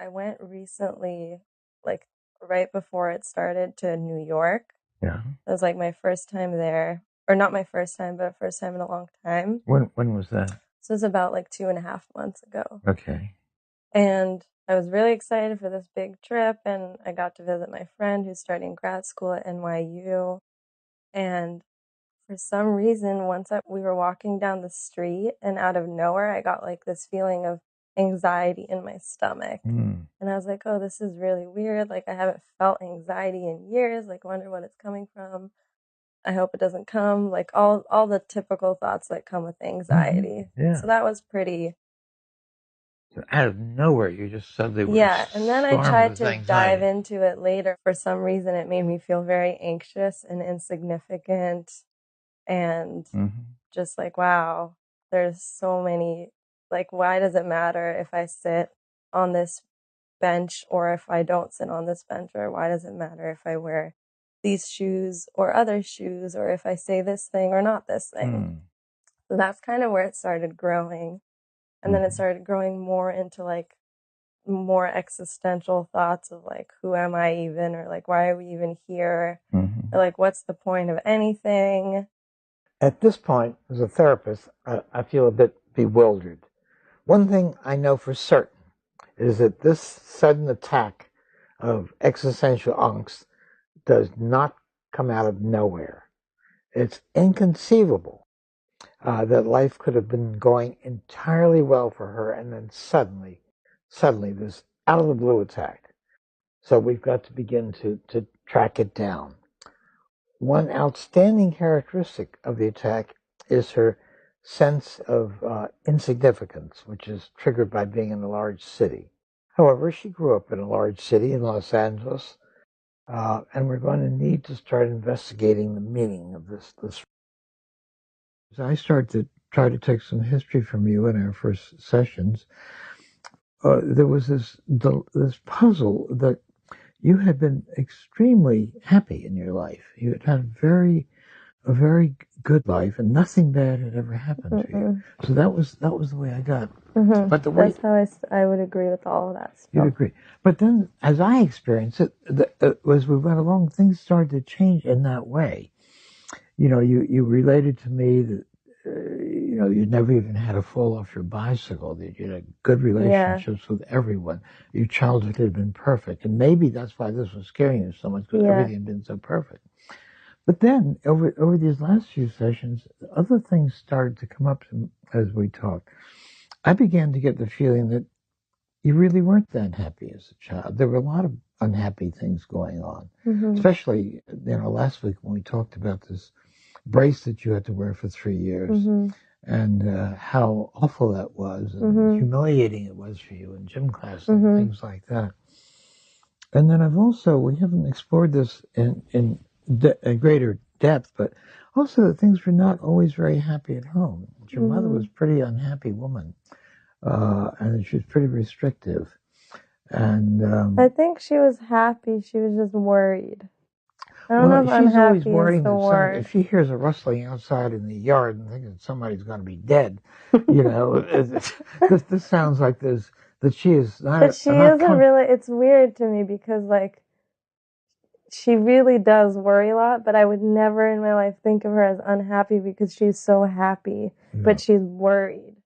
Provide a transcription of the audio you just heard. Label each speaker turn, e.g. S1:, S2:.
S1: I went recently, like right before it started, to New York.
S2: Yeah.
S1: It was like my first time there, or not my first time, but first time in a long time.
S2: When was that?
S1: So it was about like 2.5 months ago.
S2: Okay.
S1: And I was really excited for this big trip, and I got to visit my friend who's starting grad school at NYU. And for some reason, we were walking down the street, and out of nowhere, I got like this feeling of anxiety in my stomach. And I was like, oh, this is really weird. Like, I haven't felt anxiety in years. Like, wonder what it's coming from. I hope it doesn't come. Like, all the typical thoughts that come with anxiety.
S2: Yeah.
S1: So that was pretty...
S2: So out of nowhere, you just suddenly were
S1: Yeah, and then I tried to
S2: anxiety.
S1: dive into it later. For some reason, it made me feel very anxious and insignificant, and just like, wow, there's so many, like, why does it matter if I sit on this bench or if I don't sit on this bench, or why does it matter if I wear these shoes or other shoes, or if I say this thing or not this thing? So that's kind of where it started growing. And then it started growing more into like more existential thoughts of like, who am I even, or like, why are we even here, or like, what's the point of anything?
S3: At this point, as a therapist, I feel a bit bewildered. One thing I know for certain is that this sudden attack of existential angst does not come out of nowhere. It's inconceivable that life could have been going entirely well for her, and then suddenly this out of the blue attack. So we've got to begin to track it down. One outstanding characteristic of the attack is her sense of insignificance, which is triggered by being in a large city. However, she grew up in a large city in Los Angeles, and we're going to need to start investigating the meaning of this. As I start to try to take some history from you in our first sessions, there was this puzzle that you had been extremely happy in your life. You had had a very good life, and nothing bad had ever happened to you. So that was the way I got.
S1: But that's how I would agree with all of that stuff.
S3: You'd agree. But then, as I experienced it, as we went along, things started to change in that way. You know, you related to me that you never even had to fall off your bicycle, that you had good relationships with everyone. Your childhood had been perfect. And maybe that's why this was scaring you so much, because everything had been so perfect. But then, over these last few sessions, other things started to come up as we talked. I began to get the feeling that you really weren't that happy as a child. There were a lot of unhappy things going on, especially, last week when we talked about this brace that you had to wear for 3 years, and how awful that was, and humiliating it was for you in gym class and things like that. And then we haven't explored this in greater depth, but also that things were not always very happy at home. Your mother was a pretty unhappy woman, and she was pretty restrictive. And
S1: I think she was happy. She was just worried. I don't know if
S3: she's always
S1: unhappy
S3: worrying
S1: is the word.
S3: if she hears a rustling outside in the yard and thinks that somebody's going to be dead, this sounds like that she is not.
S1: But she isn't really. It's weird to me because like she really does worry a lot, but I would never in my life think of her as unhappy because she's so happy. Yeah. But she's worried.